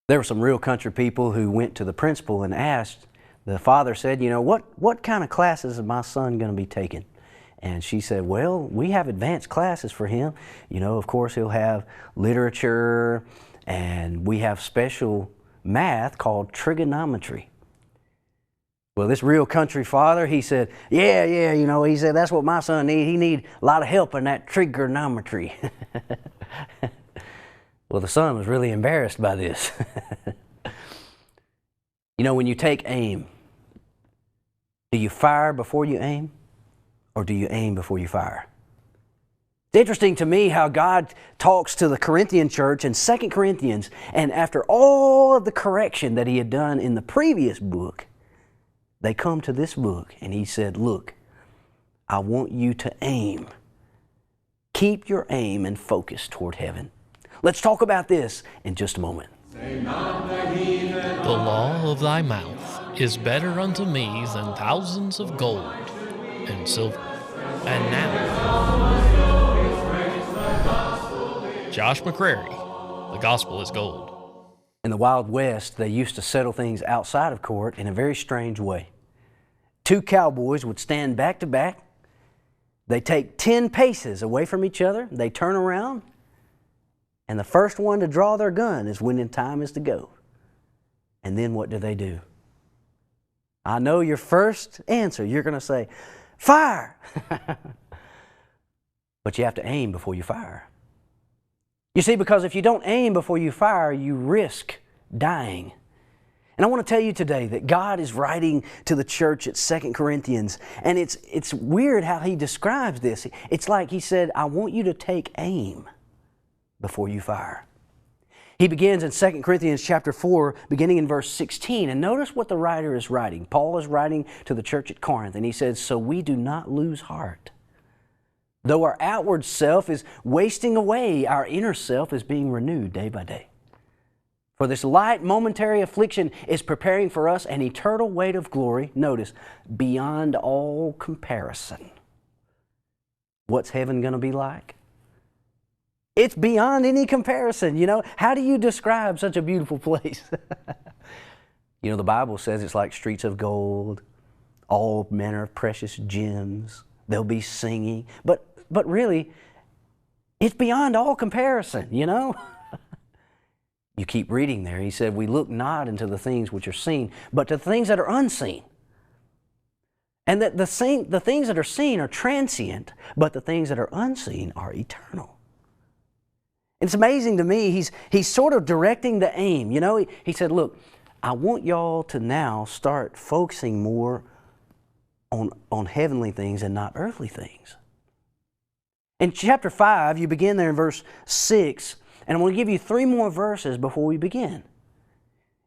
There were some real country people who went to the principal and asked, the father said, you know, what kind of classes is my son going to be taking? And she said, well, we have advanced classes for him. You know, of course, he'll have literature, and we have special math called trigonometry. Well, this real country father, he said, yeah, you know, he said, that's what my son needs. He needs a lot of help in that trigonometry. Well, the son was really embarrassed by this. You know, when you take aim, do you fire before you aim, or do you aim before you fire? It's interesting to me how God talks to the Corinthian church in 2 Corinthians, and after all of the correction that He had done in the previous book, they come to this book, and He said, look, I want you to aim. Keep your aim and focus toward heaven. Let's talk about this in just a moment. The law of thy mouth is better unto me than thousands of gold and silver. And now, Josh McCrary, the gospel is gold. In the Wild West, they used to settle things outside of court in a very strange way. Two cowboys would stand back to back. They take 10 paces away from each other. They turn around, and the first one to draw their gun is when the time is to go. And then what do? I know your first answer. You're going to say, fire! But you have to aim before you fire. You see, because if you don't aim before you fire, you risk dying. And I want to tell you today that God is writing to the church at 2 Corinthians, and it's weird how He describes this. It's like He said, I want you to take aim before you fire. He begins in 2 Corinthians chapter 4, beginning in verse 16. And notice what the writer is writing. Paul is writing to the church at Corinth, and he says, so we do not lose heart. Though our outward self is wasting away, our inner self is being renewed day by day. For this light momentary affliction is preparing for us an eternal weight of glory, notice, beyond all comparison. What's heaven going to be like? It's beyond any comparison, you know. How do you describe such a beautiful place? You know, the Bible says it's like streets of gold, all manner of precious gems. There'll be singing. But really, it's beyond all comparison, you know. You keep reading there. He said, we look not into the things which are seen, but to the things that are unseen. And that the things that are seen are transient, but the things that are unseen are eternal. It's amazing to me, he's sort of directing the aim. You know, he said, look, I want y'all to now start focusing more on heavenly things and not earthly things. In chapter 5, you begin there in verse 6, and I'm going to give you 3 more verses before we begin.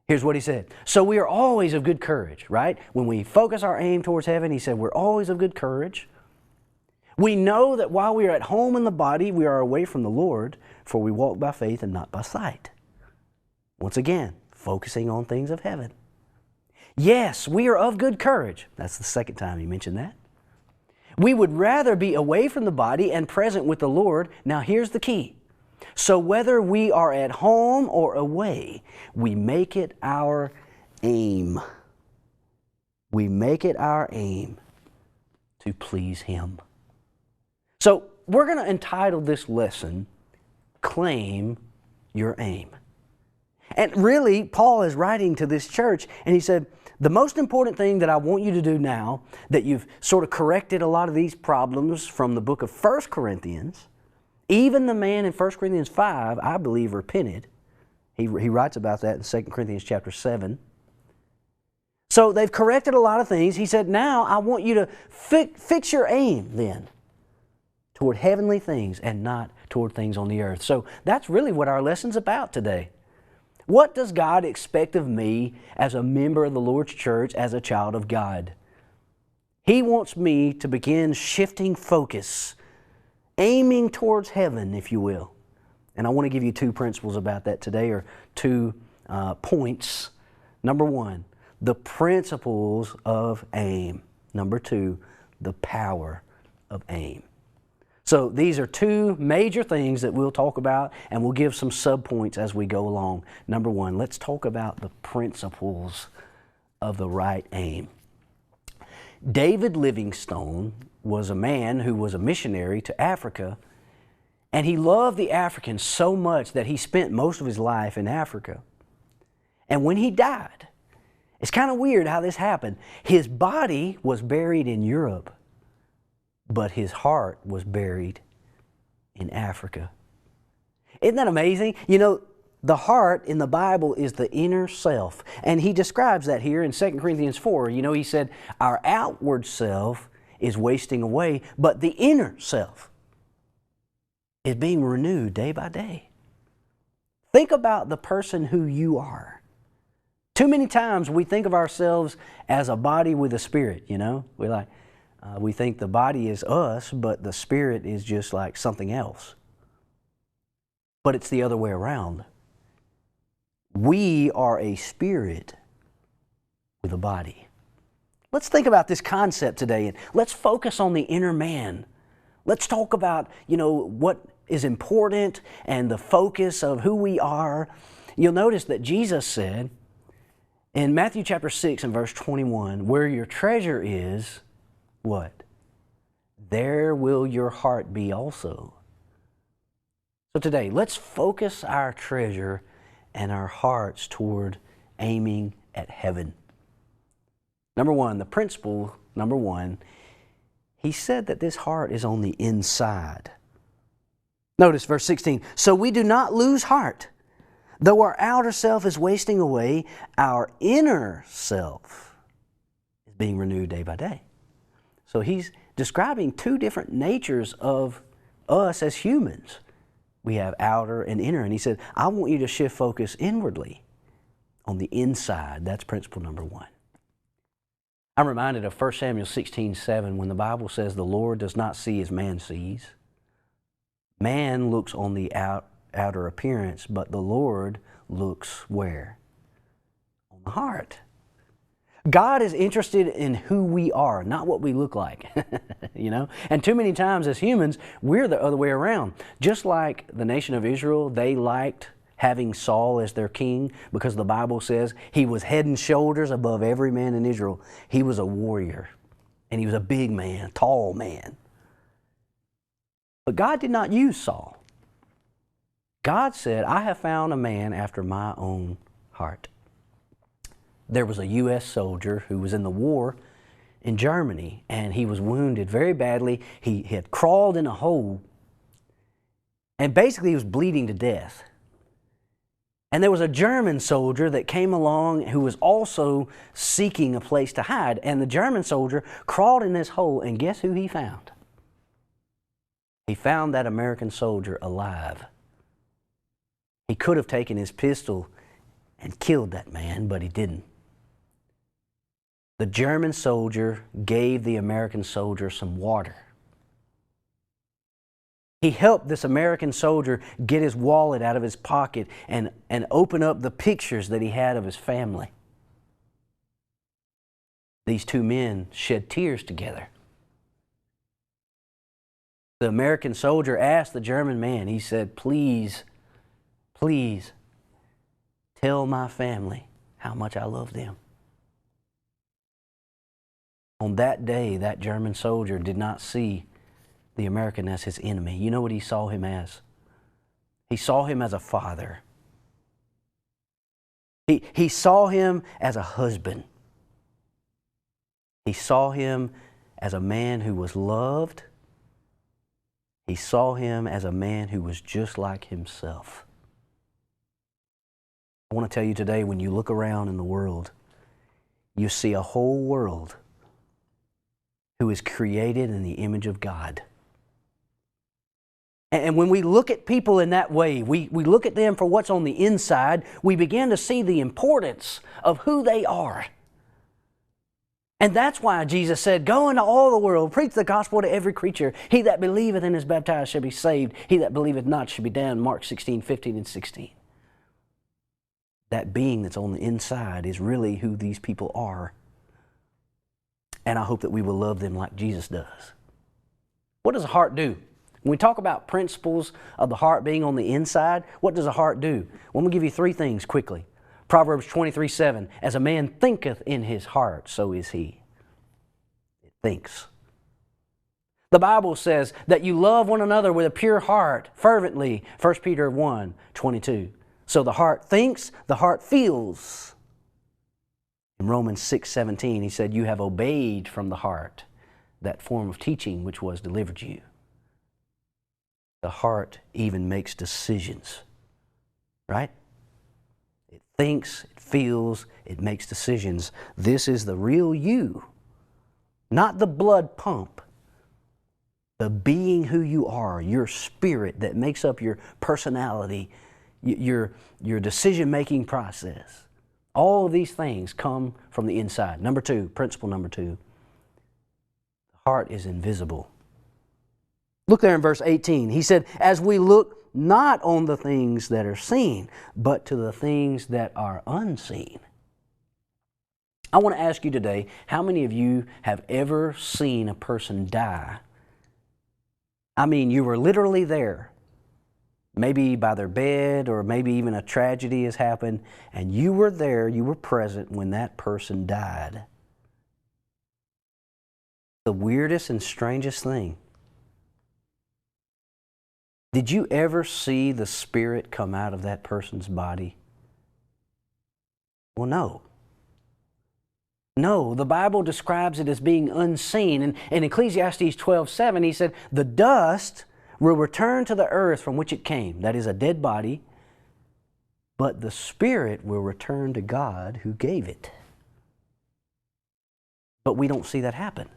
Here's what he said. So we are always of good courage, right? When we focus our aim towards heaven, he said, we're always of good courage. We know that while we are at home in the body, we are away from the Lord, for we walk by faith and not by sight. Once again, focusing on things of heaven. Yes, we are of good courage. That's the second time he mentioned that. We would rather be away from the body and present with the Lord. Now here's the key. So whether we are at home or away, we make it our aim. We make it our aim to please Him. So we're going to entitle this lesson, Claim Your Aim. And really, Paul is writing to this church, and he said, the most important thing that I want you to do now, that you've sort of corrected a lot of these problems from the book of 1 Corinthians, even the man in 1 Corinthians 5, I believe, repented. He writes about that in 2 Corinthians chapter 7. So they've corrected a lot of things. He said, now I want you to fix your aim then toward heavenly things and not toward things on the earth. So that's really what our lesson's about today. What does God expect of me as a member of the Lord's church, as a child of God? He wants me to begin shifting focus, aiming towards heaven, if you will. And I want to give you 2 principles about that today, or 2 points. Number 1, the principles of aim. Number 2, the power of aim. So these are two major things that we'll talk about, and we'll give some subpoints as we go along. Number one, let's talk about the principles of the right aim. David Livingstone was a man who was a missionary to Africa, and he loved the Africans so much that he spent most of his life in Africa. And when he died, it's kind of weird how this happened. His body was buried in Europe, but his heart was buried in Africa. Isn't that amazing? You know, the heart in the Bible is the inner self. And he describes that here in 2 Corinthians 4. You know, he said, our outward self is wasting away, but the inner self is being renewed day by day. Think about the person who you are. Too many times we think of ourselves as a body with a spirit, you know. We think the body is us, but the spirit is just like something else. But it's the other way around. We are a spirit with a body. Let's think about this concept today, and let's focus on the inner man. Let's talk about, you know, what is important and the focus of who we are. You'll notice that Jesus said in Matthew chapter 6 and verse 21, where your treasure is, what? There will your heart be also. So today, let's focus our treasure and our hearts toward aiming at heaven. Number one, the principle, number one, he said that this heart is on the inside. Notice verse 16, so we do not lose heart. Though our outer self is wasting away, our inner self is being renewed day by day. So he's describing two different natures of us as humans. We have outer and inner. And he said, I want you to shift focus inwardly on the inside. That's principle number one. I'm reminded of 1 Samuel 16:7 when the Bible says the Lord does not see as man sees. Man looks on the outer appearance, but the Lord looks where? On the heart. God is interested in who we are, not what we look like. You know? And too many times as humans, we're the other way around. Just like the nation of Israel, they liked having Saul as their king because the Bible says he was head and shoulders above every man in Israel. He was a warrior, and he was a big man, tall man. But God did not use Saul. God said, I have found a man after my own heart. There was a U.S. soldier who was in the war in Germany, and he was wounded very badly. He had crawled in a hole, and basically he was bleeding to death. And there was a German soldier that came along who was also seeking a place to hide. And the German soldier crawled in this hole, and guess who he found? He found that American soldier alive. He could have taken his pistol and killed that man, but he didn't. The German soldier gave the American soldier some water. He helped this American soldier get his wallet out of his pocket and open up the pictures that he had of his family. These two men shed tears together. The American soldier asked the German man, he said, please, please tell my family how much I love them. On that day, that German soldier did not see the American as his enemy. You know what he saw him as? He saw him as a father. He saw him as a husband. He saw him as a man who was loved. He saw him as a man who was just like himself. I want to tell you today, when you look around in the world, you see a whole world who is created in the image of God. And when we look at people in that way, we look at them for what's on the inside, we begin to see the importance of who they are. And that's why Jesus said, go into all the world, preach the gospel to every creature. He that believeth and is baptized shall be saved. He that believeth not shall be damned. Mark 16:15 and 16. That being that's on the inside is really who these people are. And I hope that we will love them like Jesus does. What does a heart do? When we talk about principles of the heart being on the inside, what does a heart do? Well, I'm going to give you three things quickly. Proverbs 23:7, as a man thinketh in his heart, so is he. It thinks. The Bible says that you love one another with a pure heart, fervently, 1 Peter 1:22. So the heart thinks, the heart feels. In Romans 6:17, he said, you have obeyed from the heart that form of teaching which was delivered you. The heart even makes decisions, right? It thinks, it feels, it makes decisions. This is the real you, not the blood pump. The being who you are, your spirit that makes up your personality, your decision-making process. All of these things come from the inside. Number two, principle number two, the heart is invisible. Look there in verse 18. He said, as we look not on the things that are seen, but to the things that are unseen. I want to ask you today, how many of you have ever seen a person die? I mean, you were literally there, maybe by their bed, or maybe even a tragedy has happened, and you were there, you were present when that person died. The weirdest and strangest thing. Did you ever see the spirit come out of that person's body? Well, no. No, the Bible describes it as being unseen. And in Ecclesiastes 12:7, he said, the dust will return to the earth from which it came. That is a dead body. But the spirit will return to God who gave it. But we don't see that happen.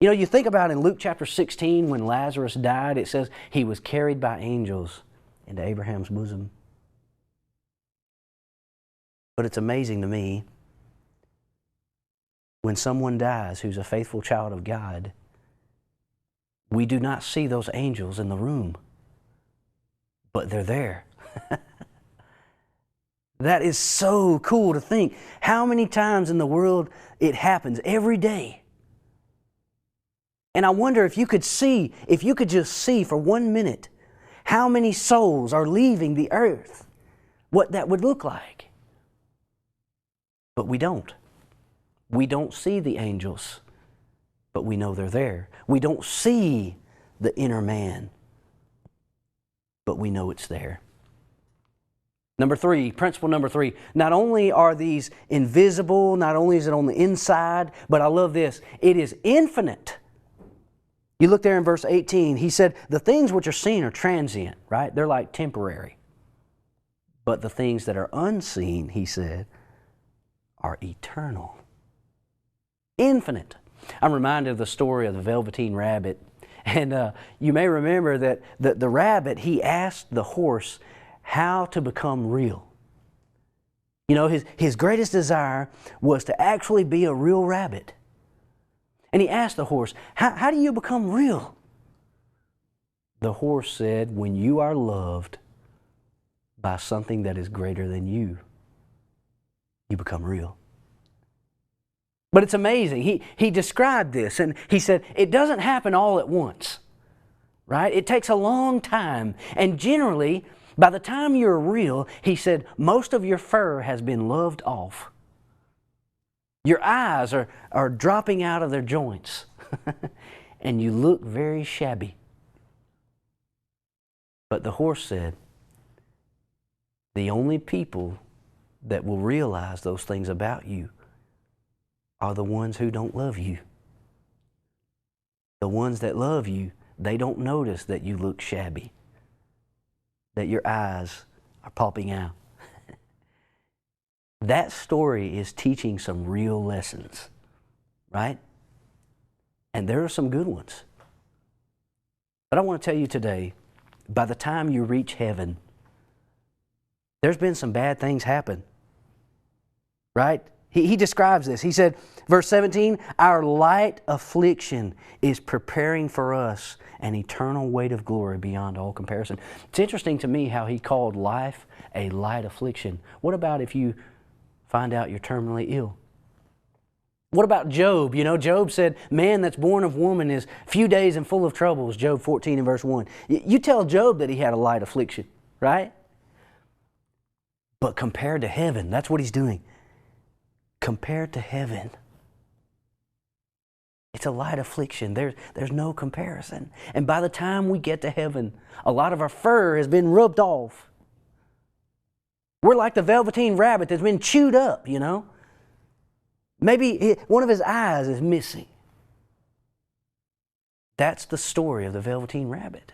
You know, you think about in Luke chapter 16, when Lazarus died, it says he was carried by angels into Abraham's bosom. But it's amazing to me, when someone dies who's a faithful child of God, we do not see those angels in the room, but they're there. That is so cool to think. How many times in the world it happens every day? And I wonder if you could just see for 1 minute how many souls are leaving the earth, what that would look like. But we don't. We don't see the angels, but we know they're there. We don't see the inner man, but we know it's there. Number three, principle number three, not only are these invisible, not only is it on the inside, but I love this, it is infinite. You look there in verse 18, he said, the things which are seen are transient, right? They're like temporary. But the things that are unseen, he said, are eternal. Infinite. I'm reminded of the story of the Velveteen Rabbit. And you may remember that the rabbit, he asked the horse how to become real. You know, his greatest desire was to actually be a real rabbit. And he asked the horse, how do you become real? The horse said, when you are loved by something that is greater than you, you become real. But it's amazing. He described this, and he said, it doesn't happen all at once, right? It takes a long time. And generally, by the time you're real, he said, most of your fur has been loved off. Your eyes are dropping out of their joints, and you look very shabby. But the horse said, the only people that will realize those things about you are the ones who don't love you. The ones that love you, they don't notice that you look shabby, that your eyes are popping out. That story is teaching some real lessons, right? And there are some good ones. But I want to tell you today, by the time you reach heaven, there's been some bad things happen, right? He describes this. He said, verse 17, our light affliction is preparing for us an eternal weight of glory beyond all comparison. It's interesting to me how he called life a light affliction. What about if you find out you're terminally ill? What about Job? You know, Job said, man that's born of woman is few days and full of troubles, Job 14 and verse 1. You tell Job that he had a light affliction, right? But compared to heaven, that's what he's doing. Compared to heaven, it's a light affliction. There's no comparison. And by the time we get to heaven, a lot of our fur has been rubbed off. We're like the velveteen rabbit that's been chewed up, you know. Maybe one of his eyes is missing. That's the story of the velveteen rabbit.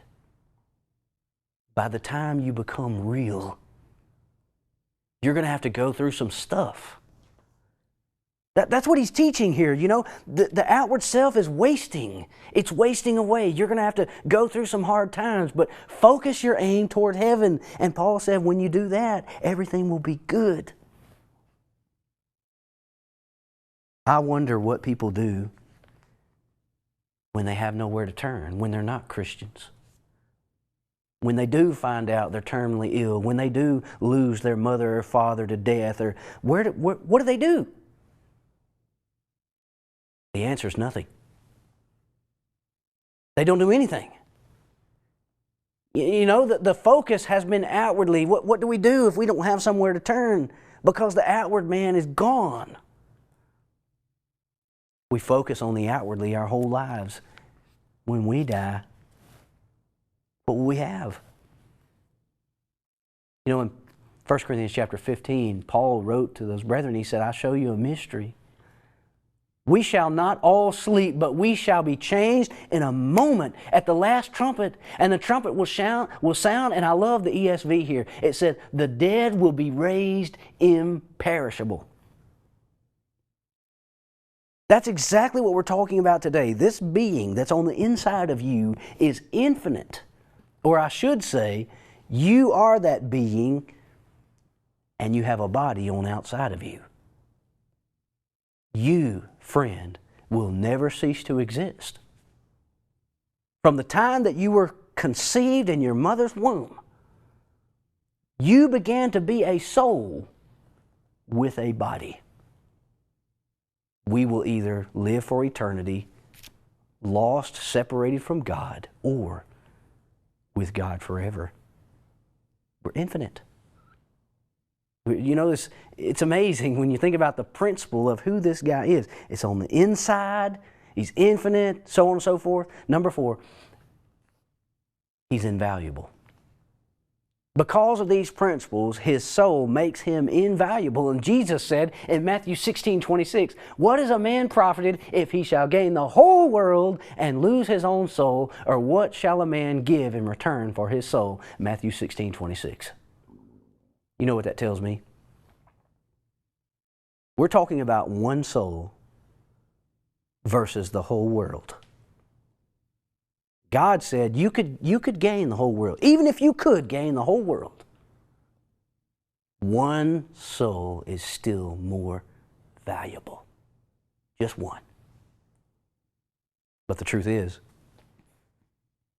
By the time you become real, you're going to have to go through some stuff. That's what he's teaching here, you know. The outward self is wasting. It's wasting away. You're going to have to go through some hard times, but focus your aim toward heaven. And Paul said when you do that, everything will be good. I wonder what people do when they have nowhere to turn, when they're not Christians. When they do find out they're terminally ill, when they do lose their mother or father to death, or what do they do? The answer is nothing. They don't do anything. You know, the focus has been outwardly. What do we do if we don't have somewhere to turn? Because the outward man is gone. We focus on the outwardly our whole lives. When we die, what will we have? You know, in 1 Corinthians chapter 15, Paul wrote to those brethren, he said, I show you a mystery. We shall not all sleep, but we shall be changed in a moment at the last trumpet. And the trumpet will sound, and I love the ESV here. It said, the dead will be raised imperishable. That's exactly what we're talking about today. This being that's on the inside of you is infinite. Or I should say, you are that being, and you have a body on the outside of you. You, friend, will never cease to exist. From the time that you were conceived in your mother's womb, you began to be a soul with a body. We will either live for eternity, lost, separated from God, or with God forever. We're infinite. You know, it's amazing when you think about the principle of who this guy is. It's on the inside, he's infinite, so on and so forth. Number 4, he's invaluable. Because of these principles, his soul makes him invaluable. And Jesus said in Matthew 16:26, what is a man profited if he shall gain the whole world and lose his own soul? Or what shall a man give in return for his soul? Matthew 16:26. You know what that tells me? We're talking about one soul versus the whole world. God said you could gain the whole world. Even if you could gain the whole world, one soul is still more valuable. Just one. But the truth is,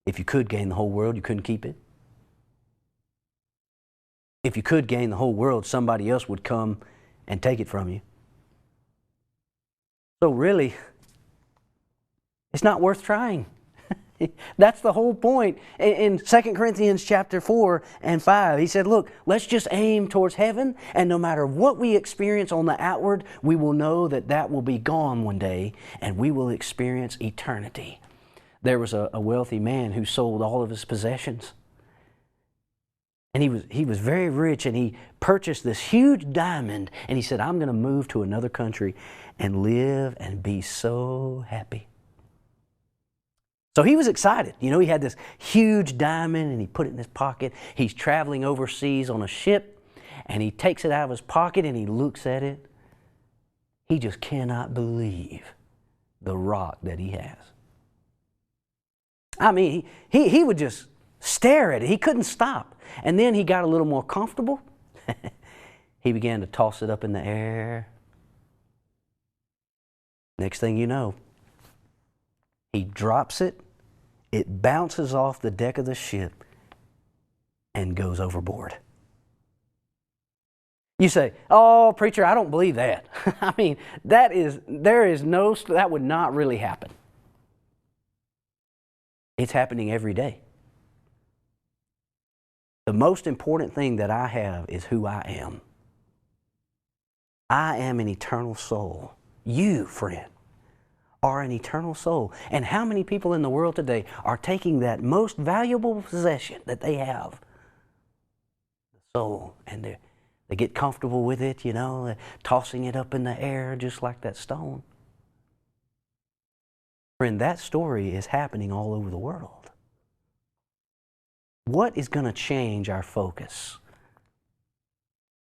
if you could gain the whole world, you couldn't keep it. If you could gain the whole world, somebody else would come and take it from you. So really, it's not worth trying. That's the whole point. In 2 Corinthians chapter 4 and 5, he said, look, let's just aim towards heaven, and no matter what we experience on the outward, we will know that that will be gone one day, and we will experience eternity. There was a wealthy man who sold all of his possessions. And he was very rich, and he purchased this huge diamond, and he said, I'm going to move to another country and live and be so happy. So he was excited. You know, he had this huge diamond, and he put it in his pocket. He's traveling overseas on a ship, and he takes it out of his pocket, and he looks at it. He just cannot believe the rock that he has. I mean, he would just stare at it. He couldn't stop. And then he got a little more comfortable. He began to toss it up in the air. Next thing you know, he drops it. It bounces off the deck of the ship and goes overboard. You say, oh, preacher, I don't believe that. I mean, that would not really happen. It's happening every day. The most important thing that I have is who I am. I am an eternal soul. You, friend, are an eternal soul. And how many people in the world today are taking that most valuable possession that they have, the soul, and they get comfortable with it, you know, tossing it up in the air just like that stone. Friend, that story is happening all over the world. What is going to change our focus?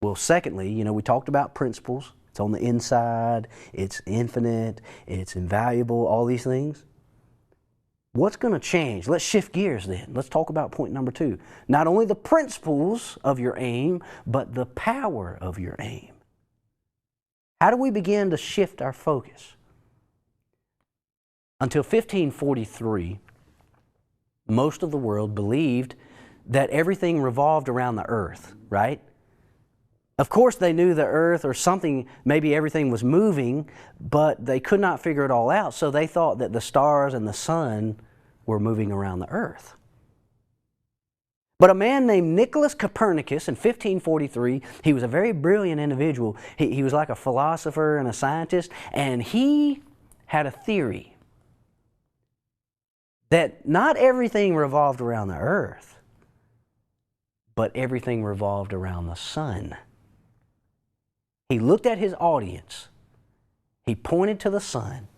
Well, secondly, you know, we talked about principles. It's on the inside, it's infinite, it's invaluable, all these things. What's going to change? Let's shift gears then. Let's talk about point number 2. Not only the principles of your aim, but the power of your aim. How do we begin to shift our focus? Until 1543, most of the world believed that everything revolved around the earth, right? Of course, they knew the earth or something, maybe everything was moving, but they could not figure it all out. So they thought that the stars and the sun were moving around the earth. But a man named Nicholas Copernicus in 1543, he was a very brilliant individual. He was like a philosopher and a scientist, and he had a theory that not everything revolved around the earth, but everything revolved around the sun. He looked at his audience, he pointed to the sun,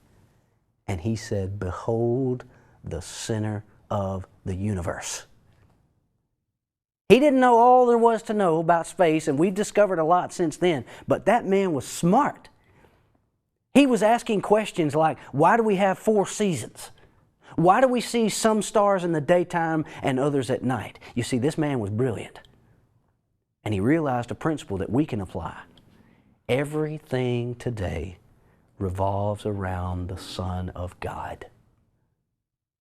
and he said, "Behold the center of the universe." He didn't know all there was to know about space, and we've discovered a lot since then, but that man was smart. He was asking questions like, why do we have 4 seasons? Why do we see some stars in the daytime and others at night? You see, this man was brilliant, and he realized a principle that we can apply. Everything today revolves around the Son of God.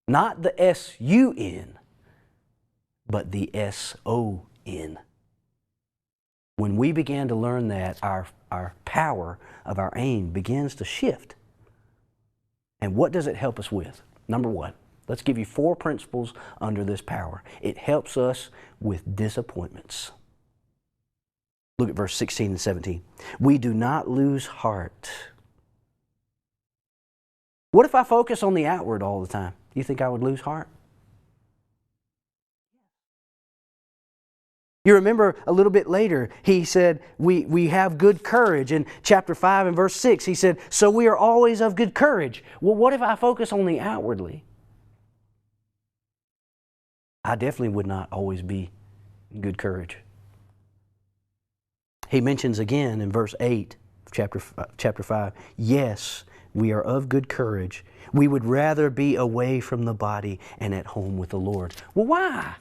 Not the S-U-N, but the S-O-N. When we begin to learn that, our power of our aim begins to shift. And what does it help us with? Number 1, let's give you 4 principles under this power. It helps us with disappointments. Look at verse 16 and 17. We do not lose heart. What if I focus on the outward all the time? Do you think I would lose heart? You remember a little bit later, he said, we have good courage. In chapter 5 and verse 6, he said, so we are always of good courage. Well, what if I focus on the outwardly? I definitely would not always be in good courage. He mentions again in verse 8 of chapter 5, yes, we are of good courage. We would rather be away from the body and at home with the Lord. Well, why?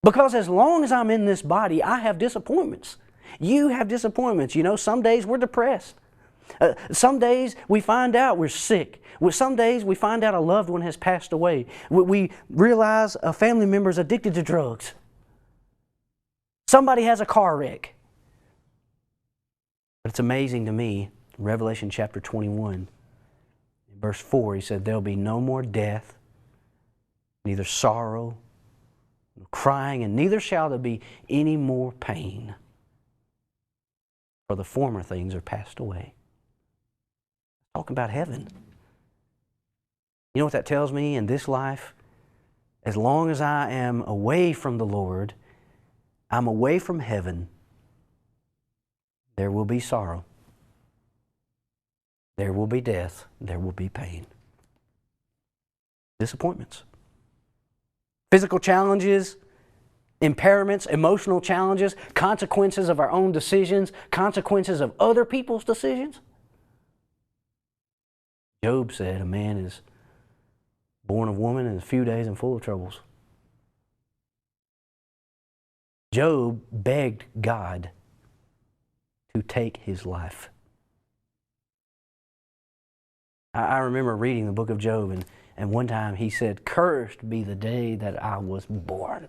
Because as long as I'm in this body, I have disappointments. You have disappointments. You know, some days we're depressed. Some days we find out we're sick. Some days we find out a loved one has passed away. We realize a family member is addicted to drugs. Somebody has a car wreck. But it's amazing to me, Revelation chapter 21, in verse 4, he said, there'll be no more death, neither sorrow, nor crying, and neither shall there be any more pain. For the former things are passed away. Talking about heaven. You know what that tells me in this life? As long as I am away from the Lord, I'm away from heaven, there will be sorrow. There will be death. There will be pain. Disappointments. Physical challenges, impairments, emotional challenges, consequences of our own decisions, consequences of other people's decisions. Job said a man is born of woman in a few days and full of troubles. Job begged God to take his life. I remember reading the book of Job, and one time he said, cursed be the day that I was born.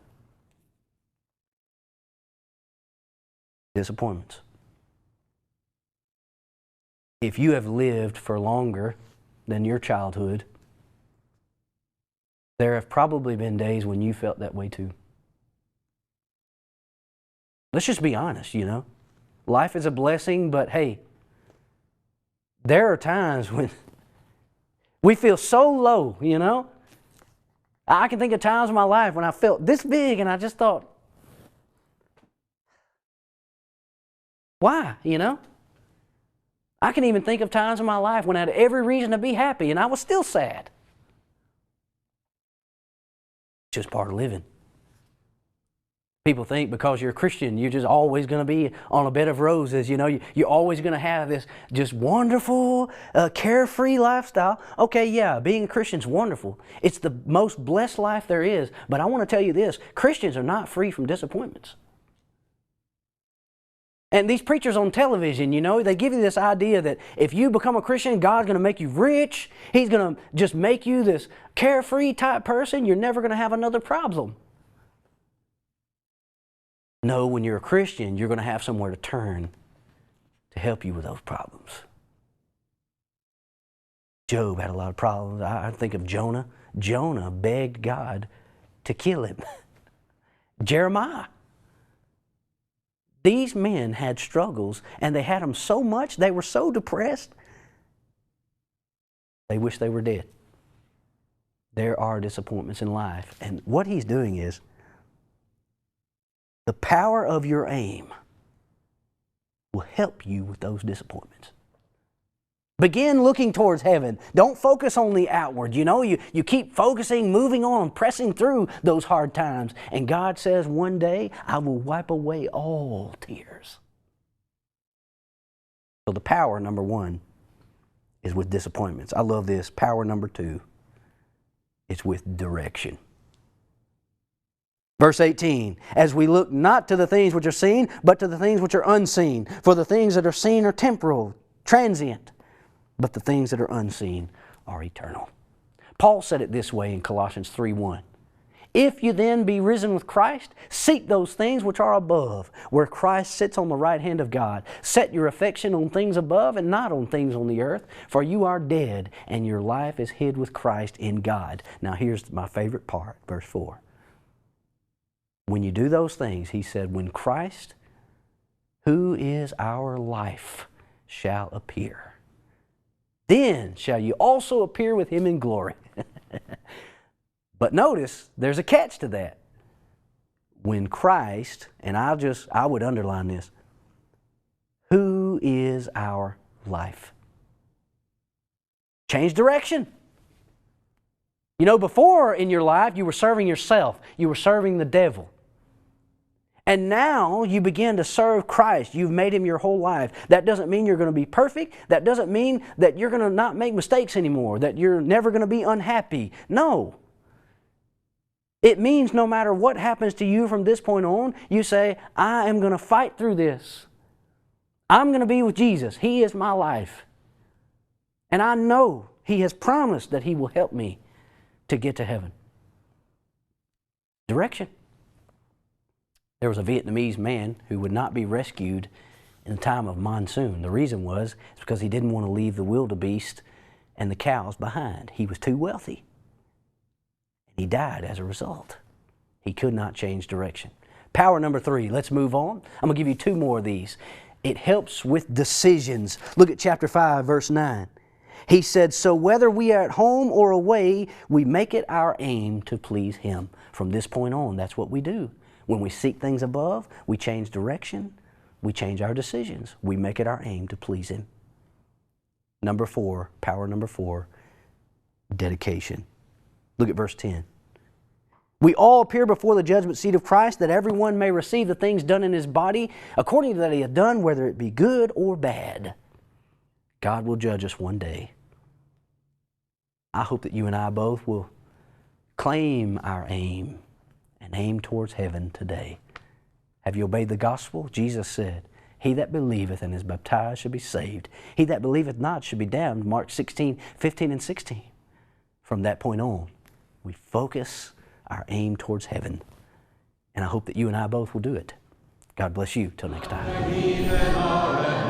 Disappointments. If you have lived for longer than your childhood, there have probably been days when you felt that way too. Let's just be honest, you know. Life is a blessing, but hey, there are times when we feel so low, you know. I can think of times in my life when I felt this big and I just thought, why, you know? I can even think of times in my life when I had every reason to be happy and I was still sad. Just part of living. People think because you're a Christian, you're just always going to be on a bed of roses. You know, you're always going to have this just wonderful, carefree lifestyle. Okay, yeah, being a Christian is wonderful. It's the most blessed life there is. But I want to tell you this, Christians are not free from disappointments. And these preachers on television, you know, they give you this idea that if you become a Christian, God's going to make you rich. He's going to just make you this carefree type person. You're never going to have another problem. No, when you're a Christian, you're going to have somewhere to turn to help you with those problems. Job had a lot of problems. I think of Jonah. Jonah begged God to kill him. Jeremiah. These men had struggles, and they had them so much, they were so depressed, they wish they were dead. There are disappointments in life. And what he's doing is, the power of your aim will help you with those disappointments. Begin looking towards heaven. Don't focus on the outward. You know, you keep focusing, moving on, pressing through those hard times. And God says, one day I will wipe away all tears. So the power, number one, is with disappointments. I love this. Power number two, it's with direction. Verse 18, as we look not to the things which are seen, but to the things which are unseen. For the things that are seen are temporal, transient, but the things that are unseen are eternal. Paul said it this way in Colossians 3:1. If you then be risen with Christ, seek those things which are above, where Christ sits on the right hand of God. Set your affection on things above and not on things on the earth, for you are dead, and your life is hid with Christ in God. Now here's my favorite part, verse 4. When you do those things, he said, when Christ, who is our life, shall appear, then shall you also appear with him in glory. But notice, there's a catch to that. When Christ, and I would underline this, who is our life? Change direction. You know, before in your life, you were serving yourself. You were serving the devil. And now you begin to serve Christ. You've made Him your whole life. That doesn't mean you're going to be perfect. That doesn't mean that you're going to not make mistakes anymore, that you're never going to be unhappy. No. It means no matter what happens to you from this point on, you say, I am going to fight through this. I'm going to be with Jesus. He is my life. And I know He has promised that He will help me to get to heaven. Direction. There was a Vietnamese man who would not be rescued in the time of monsoon. The reason was because he didn't want to leave the wildebeest and the cows behind. He was too wealthy. He died as a result. He could not change direction. Power number 3. Let's move on. I'm going to give you 2 more of these. It helps with decisions. Look at chapter 5, verse 9. He said, so whether we are at home or away, we make it our aim to please Him. From this point on, that's what we do. When we seek things above, we change direction, we change our decisions. We make it our aim to please Him. Number 4, power number 4, dedication. Look at verse 10. We all appear before the judgment seat of Christ, that everyone may receive the things done in his body, according to that he hath done, whether it be good or bad. God will judge us one day. I hope that you and I both will claim our aim and aim towards heaven today. Have you obeyed the gospel? Jesus said, he that believeth and is baptized shall be saved. He that believeth not shall be damned. Mark 16, 15 and 16. From that point on, we focus our aim towards heaven. And I hope that you and I both will do it. God bless you. Till next time.